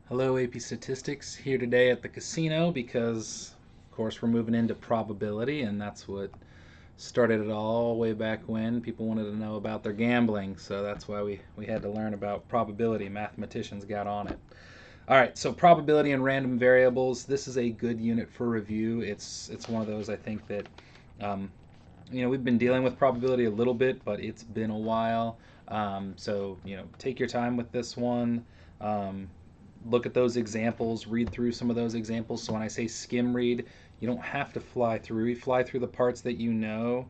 Hello, AP Statistics here today at the casino because, of course, we're moving into probability, and that's what started it all way back when people wanted to know about their gambling. So that's why we had to learn about probability. Mathematicians got on it. All right, so probability and random variables. This is a good unit for review. It's one of those I think that um, we've been dealing with probability a little bit, but it's been a while. So take your time with this one. Um, Look at those examples, read through some of those examples. So when I say skim read, you don't have to fly through. You fly through the parts that you know,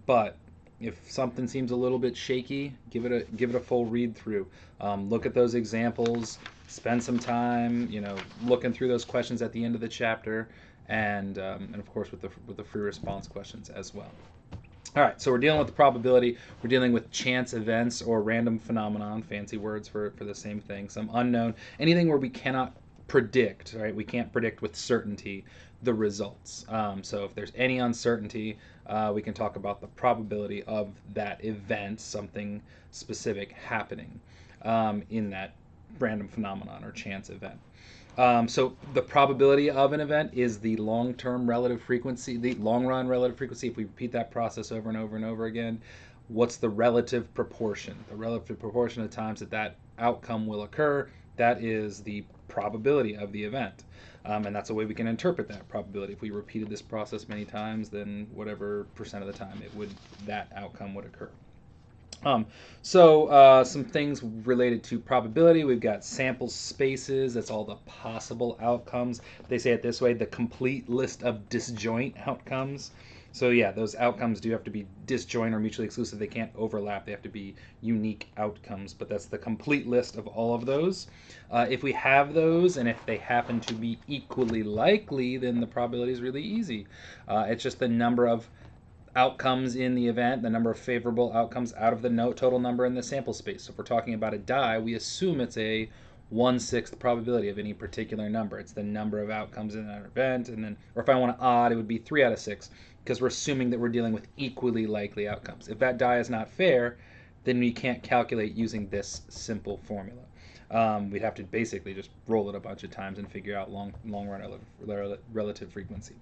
but if something seems a little bit shaky, give it a full read through. Look at those examples. Spend some time, looking through those questions at the end of the chapter, and of course with the free response questions as well. All right, so we're dealing with the probability. We're dealing with chance events or random phenomenon, fancy words for the same thing, some unknown, anything where we cannot predict, right? We can't predict with certainty the results. So if there's any uncertainty, we can talk about the probability of that event, something specific happening in that random phenomenon or chance event. So the probability of an event is the long-term relative frequency, the long-run relative frequency. If we repeat that process over and over and over again, what's the relative proportion? The relative proportion of times that outcome will occur, that is the probability of the event. And that's a way we can interpret that probability. If we repeated this process many times, then whatever percent of the time that outcome would occur. Some things related to probability. We've got sample spaces. That's all the possible outcomes. They say it this way: the complete list of disjoint outcomes. So yeah, those outcomes do have to be disjoint or mutually exclusive. They can't overlap. They have to be unique outcomes. But that's the complete list of all of those. If we have those, and if they happen to be equally likely, then the probability is really easy. It's just the number of outcomes in the event, the number of favorable outcomes out of the total number in the sample space. So if we're talking about a die, we assume it's a 1/6 probability of any particular number. It's the number of outcomes in that event, and then, or if I want to odd, it would be 3 out of 6, because we're assuming that we're dealing with equally likely outcomes. If that die is not fair, then we can't calculate using this simple formula. We'd have to basically just roll it a bunch of times and figure out long run relative frequency.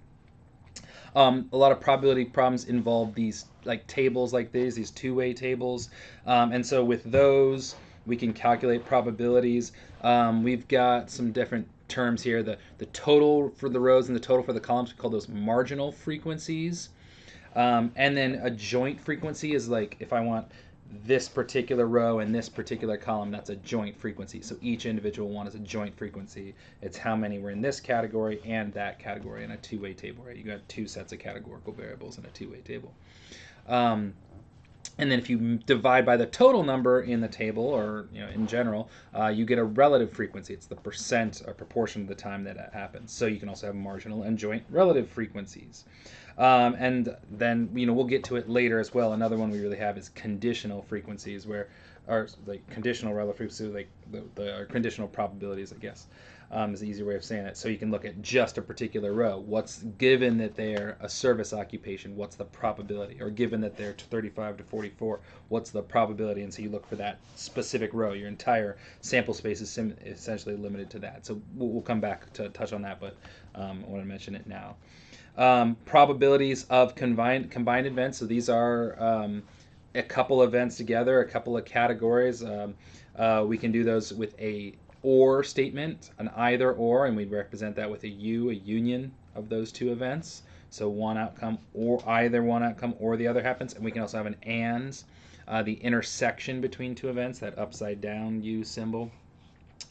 A lot of probability problems involve these like tables like these two-way tables, and so with those we can calculate probabilities. We've got some different terms here. The total for the rows and the total for the columns, we call those marginal frequencies. And then a joint frequency is like if I want this particular row and this particular column, that's a joint frequency. So each individual one is a joint frequency. It's how many were in this category and that category in a two-way table, right? You got two sets of categorical variables in a two-way table. Um, and then if you divide by the total number in the table, or in general, you get a relative frequency. It's the percent or proportion of the time that it happens. So you can also have marginal and joint relative frequencies. And then we'll get to it later as well. Another one we really have is conditional frequencies, where or like conditional relative frequencies, like the conditional probabilities, I guess. Is the easier way of saying it. So you can look at just a particular row. What's given that they're a service occupation? What's the probability? Or given that they're 35 to 44, what's the probability? And so you look for that specific row. Your entire sample space is essentially limited to that. So we'll come back to touch on that, but I want to mention it now. Probabilities of combined events. So these are a couple events together, a couple of categories. We can do those with a or statement, an either or, and we'd represent that with a union of those two events. So one outcome or either one outcome or the other happens. And we can also have an and, the intersection between two events, that upside down U symbol.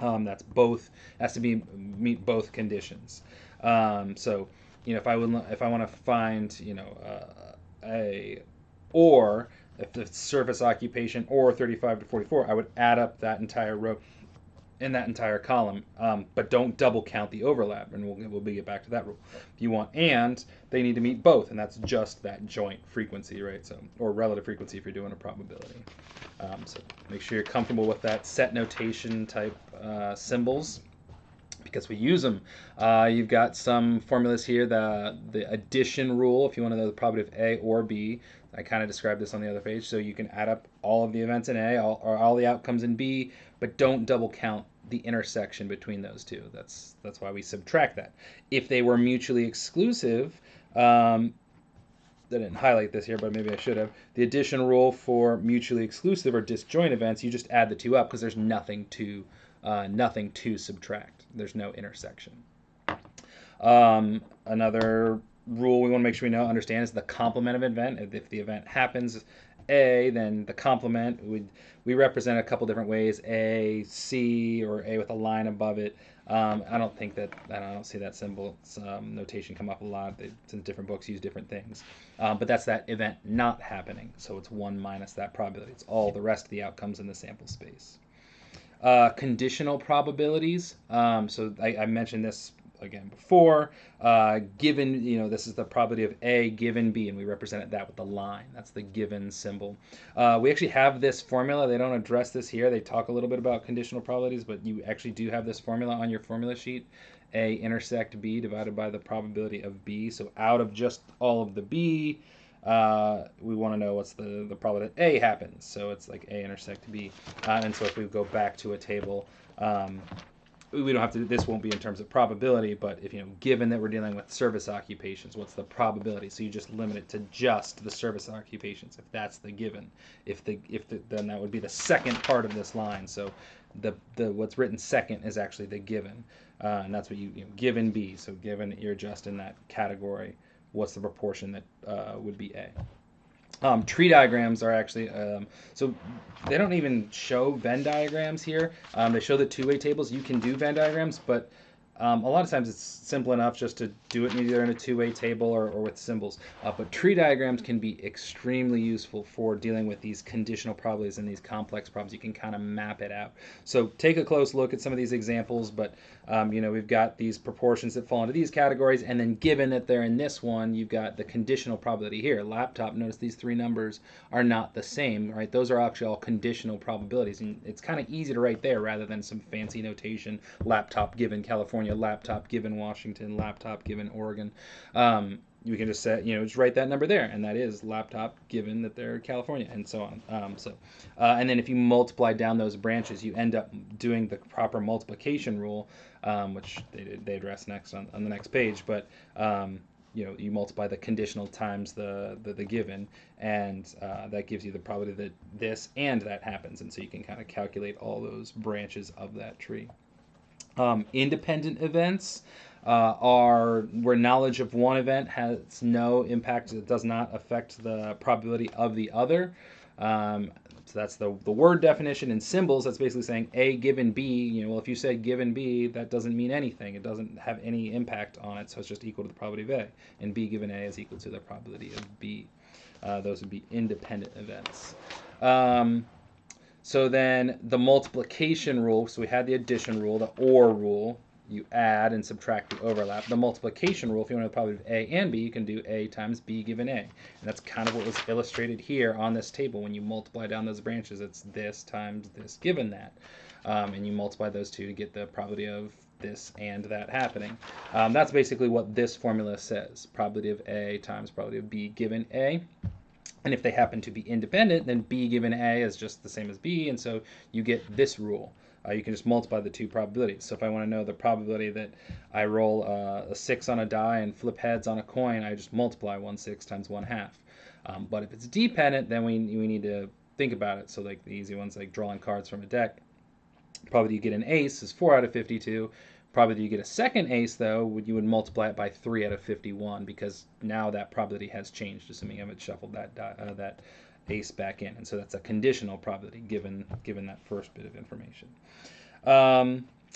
That's both, has to meet both conditions. So if I want to find a or, if the surface occupation or 35 to 44, I would add up that entire row in that entire column, but don't double count the overlap, and we'll get back to that rule. If you want and, they need to meet both, and that's just that joint frequency, right? So, or relative frequency if you're doing a probability. So make sure you're comfortable with that set notation type symbols, because we use them. You've got some formulas here. The addition rule, if you want to know the probability of A or B. I kind of described this on the other page. So you can add up all of the events in A or all the outcomes in B, but don't double count the intersection between those two. That's why we subtract that. If they were mutually exclusive, I didn't highlight this here, but maybe I should have. The addition rule for mutually exclusive or disjoint events, you just add the two up because there's nothing to subtract. There's no intersection. Another rule we want to make sure we understand is the complement of event. If the event happens A, then the complement we represent a couple different ways: A, C, or A with a line above it. I don't see that symbol notation come up a lot. Since different books use different things, but that's that event not happening. So it's 1 minus that probability. It's all the rest of the outcomes in the sample space. Conditional probabilities. So I mentioned this again before. Given, this is the probability of A given B, and we represented that with the line. That's the given symbol. We actually have this formula. They don't address this here. They talk a little bit about conditional probabilities, but you actually do have this formula on your formula sheet. A intersect B divided by the probability of B. So out of just all of the B, we want to know what's the probability that A happens. So it's like A intersect B. And so if we go back to a table, we don't have to, this won't be in terms of probability, but if, given that we're dealing with service occupations, what's the probability? So you just limit it to just the service occupations, if that's the given. Then that would be the second part of this line. So the what's written second is actually the given. And that's what given B. So given you're just in that category, what's the proportion that would be A? Tree diagrams are actually, so they don't even show Venn diagrams here. They show the two-way tables. You can do Venn diagrams, but a lot of times it's simple enough just to do it either in a two-way table or with symbols. But tree diagrams can be extremely useful for dealing with these conditional probabilities and these complex problems. You can kind of map it out. So take a close look at some of these examples, but we've got these proportions that fall into these categories, and then given that they're in this one, you've got the conditional probability here. Laptop, notice these three numbers are not the same, right? Those are actually all conditional probabilities, and it's kind of easy to write there rather than some fancy notation, laptop given California, laptop given Washington, laptop given Oregon. You can just say, just write that number there, and that is laptop given that they're California, and so on. And then if you multiply down those branches, you end up doing the proper multiplication rule, which they address next on the next page. But you multiply the conditional times the given, and that gives you the probability that this and that happens, and so you can kind of calculate all those branches of that tree. Independent events are where knowledge of one event has no impact. It does not affect the probability of the other. So that's the word definition. In symbols, that's basically saying A given B. Well, if you say given B, that doesn't mean anything. It doesn't have any impact on it, so it's just equal to the probability of A. And B given A is equal to the probability of B. Those would be independent events. So then the multiplication rule, so we had the addition rule, the OR rule, you add and subtract the overlap. The multiplication rule, if you want to probability of A and B, you can do A times B given A. And that's kind of what was illustrated here on this table. When you multiply down those branches, it's this times this given that. And you multiply those two to get the probability of this and that happening. That's basically what this formula says. Probability of A times probability of B given A. And if they happen to be independent, then B given A is just the same as B, and so you get this rule. You can just multiply the two probabilities. So if I want to know the probability that I roll a 6 on a die and flip heads on a coin, I just multiply 1/6 times 1/2. But if it's dependent, then we need to think about it. So like the easy ones, like drawing cards from a deck. Probability you get an ace is 4 out of 52. Probability you get a second ace, though, you would multiply it by 3 out of 51 because now that probability has changed, assuming you haven't shuffled that ace back in. And so that's a conditional probability given that first bit of information.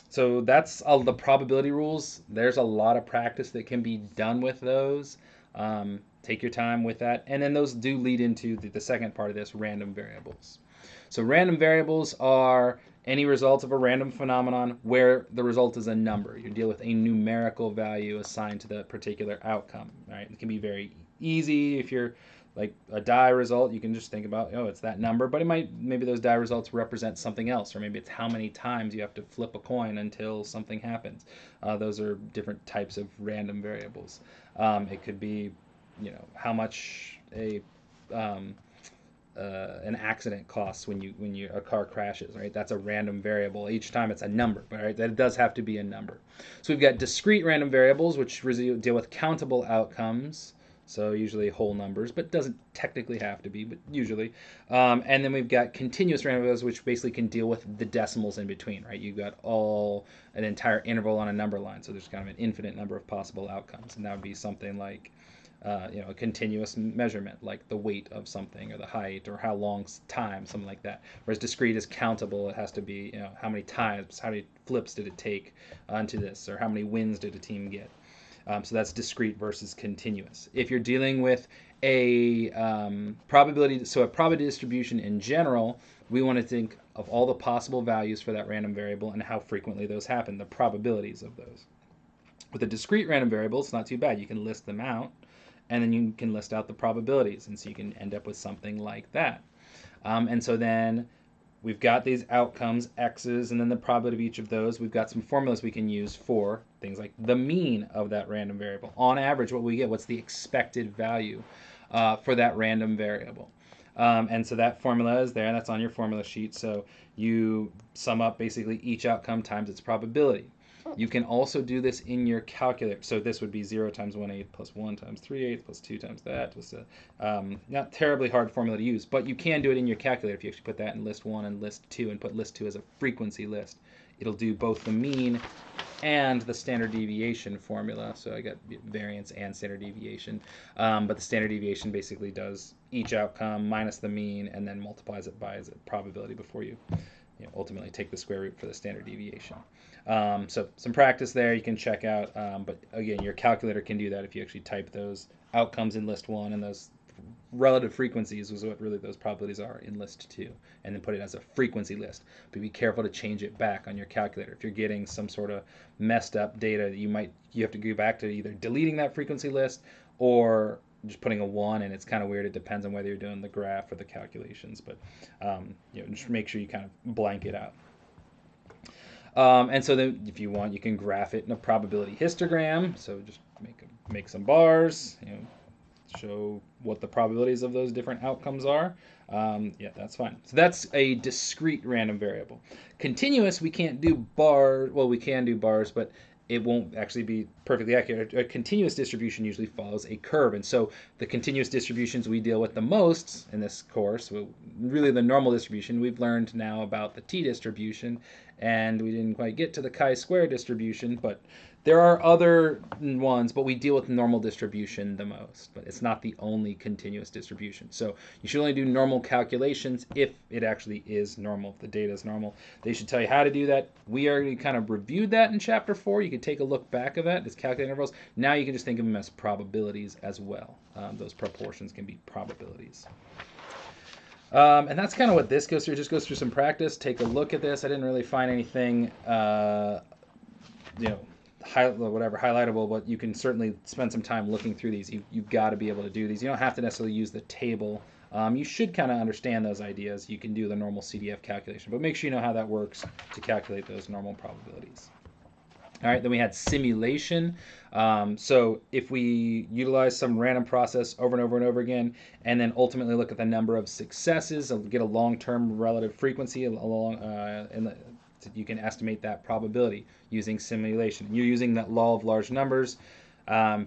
So that's all the probability rules. There's a lot of practice that can be done with those. Take your time with that. And then those do lead into the second part of this, random variables. So random variables are any result of a random phenomenon where the result is a number. You deal with a numerical value assigned to the particular outcome. Right? It can be very easy if you're like a die result. You can just think about, it's that number, but maybe those die results represent something else, or maybe it's how many times you have to flip a coin until something happens. Those are different types of random variables. It could be, how much an accident costs when a car crashes, right? That's a random variable. Each time it's a number, but right, that does have to be a number. So we've got discrete random variables, which deal with countable outcomes. So usually whole numbers, but doesn't technically have to be, but usually. And then we've got continuous random variables, which basically can deal with the decimals in between, right? You've got an entire interval on a number line, so there's kind of an infinite number of possible outcomes, and that would be something like a continuous measurement, like the weight of something or the height or how long time, something like that. Whereas discrete is countable; it has to be, how many times, how many flips did it take onto this, or how many wins did a team get. So that's discrete versus continuous. If you're dealing with a probability, so a probability distribution in general, we want to think of all the possible values for that random variable and how frequently those happen, the probabilities of those. With a discrete random variable, it's not too bad. You can list them out, and then you can list out the probabilities, and so you can end up with something like that. And so then we've got these outcomes, x's, and then the probability of each of those. We've got some formulas we can use for things like the mean of that random variable. On average, what we get, what's the expected value for that random variable. And so that formula is there, that's on your formula sheet. So you sum up basically each outcome times its probability. You can also do this in your calculator. So this would be 0 times 1/8 plus 1 times 3/8 plus 2 times that. Plus not terribly hard formula to use, but you can do it in your calculator if you actually put that in list 1 and list 2 and put list 2 as a frequency list. It'll do both the mean and the standard deviation formula. So I got variance and standard deviation. But the standard deviation basically does each outcome minus the mean and then multiplies it by its probability before you ultimately take the square root for the standard deviation. So some practice there you can check out, but again, your calculator can do that if you actually type those outcomes in list 1 and those relative frequencies is what really those probabilities are in list 2, and then put it as a frequency list. But be careful to change it back on your calculator. If you're getting some sort of messed up data, you have to go back to either deleting that frequency list or just putting a 1, and it's kind of weird. It depends on whether you're doing the graph or the calculations, but just make sure you kind of blank it out. And so then if you want, you can graph it in a probability histogram. So just make some bars, show what the probabilities of those different outcomes are. That's fine. So that's a discrete random variable. Continuous, we can't do bars. Well, we can do bars, but it won't actually be perfectly accurate. A continuous distribution usually follows a curve. And so the continuous distributions we deal with the most in this course, really the normal distribution, we've learned now about the t-distribution, and we didn't quite get to the chi-square distribution, but there are other ones, but we deal with normal distribution the most. But it's not the only continuous distribution. So you should only do normal calculations if it actually is normal, if the data is normal. They should tell you how to do that. We already kind of reviewed that in Chapter 4. You can take a look back of that. It's calculating intervals. Now you can just think of them as probabilities as well. Those proportions can be probabilities. And that's kind of what this goes through. It just goes through some practice. Take a look at this. I didn't really find anything, highlightable, but you can certainly spend some time looking through these. You've got to be able to do these. You don't have to necessarily use the table. You should kind of understand those ideas. You can do the normal CDF calculation, but make sure you know how that works to calculate those normal probabilities. All right, then we had simulation. So if we utilize some random process over and over and over again, and then ultimately look at the number of successes, and get a long-term relative frequency you can estimate that probability using simulation. You're using that law of large numbers.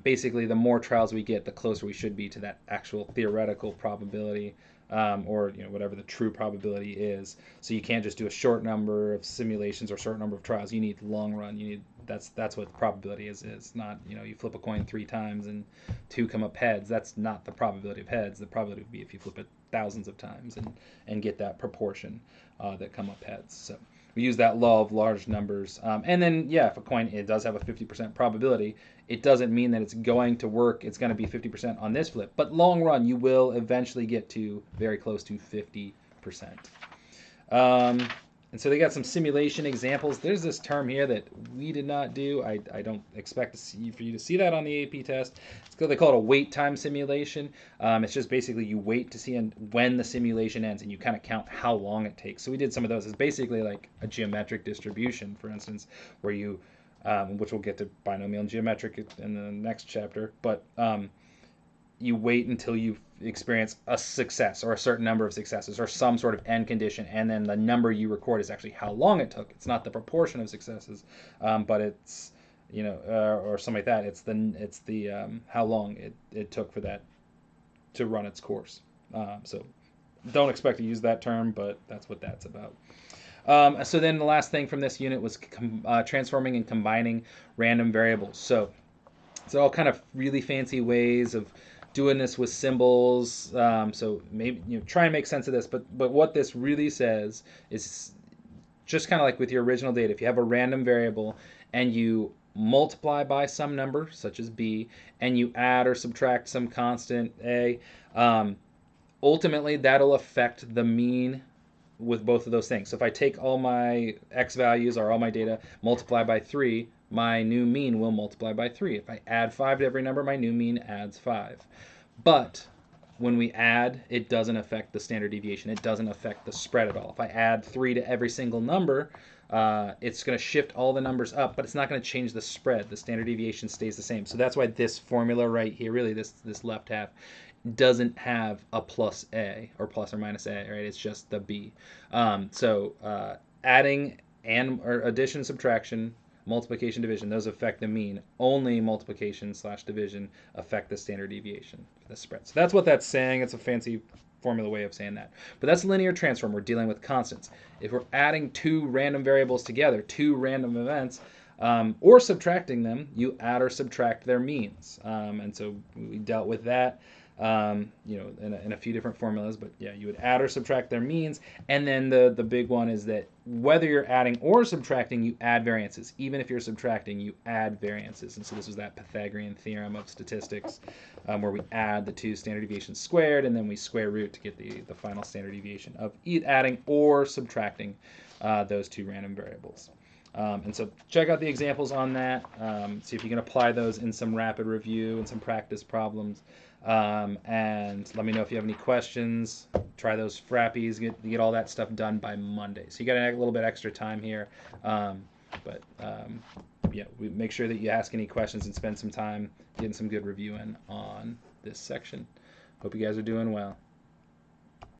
Basically, the more trials we get, the closer we should be to that actual theoretical probability, or whatever the true probability is. So you can't just do a short number of simulations or short number of trials. You need long run. You need that's what the probability is. It's not you flip a coin 3 times and 2 come up heads. That's not the probability of heads. The probability would be if you flip it thousands of times and get that proportion that come up heads. So we use that law of large numbers. And then, if a coin it does have a 50% probability, it doesn't mean that it's going to work. It's going to be 50% on this flip. But long run, you will eventually get to very close to 50%. And so they got some simulation examples. There's this term here that we did not do. I don't expect for you to see that on the AP test. They call it a wait time simulation. It's just basically you wait to see when the simulation ends, and you kind of count how long it takes. So we did some of those. It's basically like a geometric distribution, for instance, where you, which we'll get to binomial and geometric in the next chapter, but you wait until you experience a success or a certain number of successes or some sort of end condition, and then the number you record is actually how long it took. It's not the proportion of successes, but it's or something like that. It's the how long it took for that to run its course. So don't expect to use that term, but that's what that's about. So then the last thing from this unit was transforming and combining random variables. So it's all kind of really fancy ways of doing this with symbols. So maybe try and make sense of this. But what this really says is just kind of like with your original data. If you have a random variable and you multiply by some number, such as b, and you add or subtract some constant a, ultimately that'll affect the mean with both of those things. So if I take all my x values or all my data, multiply by 3, my new mean will multiply by 3. If I add 5 to every number, my new mean adds 5. But when we add, it doesn't affect the standard deviation. It doesn't affect the spread at all. If I add 3 to every single number, it's going to shift all the numbers up, but it's not going to change the spread. The standard deviation stays the same. So that's why this formula right here, really this left half, doesn't have a plus a or plus or minus a, right? It's just the b. So adding or addition, subtraction, multiplication, division, those affect the mean. Only multiplication / division affect the standard deviation, the spread. So that's what that's saying. It's a fancy formula way of saying that. But that's linear transform. We're dealing with constants. If we're adding two random variables together, two random events, or subtracting them, you add or subtract their means. And so we dealt with that in a few different formulas, but yeah, you would add or subtract their means. And then the big one is that whether you're adding or subtracting, you add variances. Even if you're subtracting, you add variances. And so this was that Pythagorean theorem of statistics, where we add the two standard deviations squared, and then we square root to get the final standard deviation of adding or subtracting those two random variables. And so check out the examples on that. See if you can apply those in some rapid review and some practice problems. And let me know if you have any questions. Try those frappies. Get all that stuff done by Monday. So you got a little bit extra time here. Yeah, we make sure that you ask any questions and spend some time getting some good review in on this section. Hope you guys are doing well.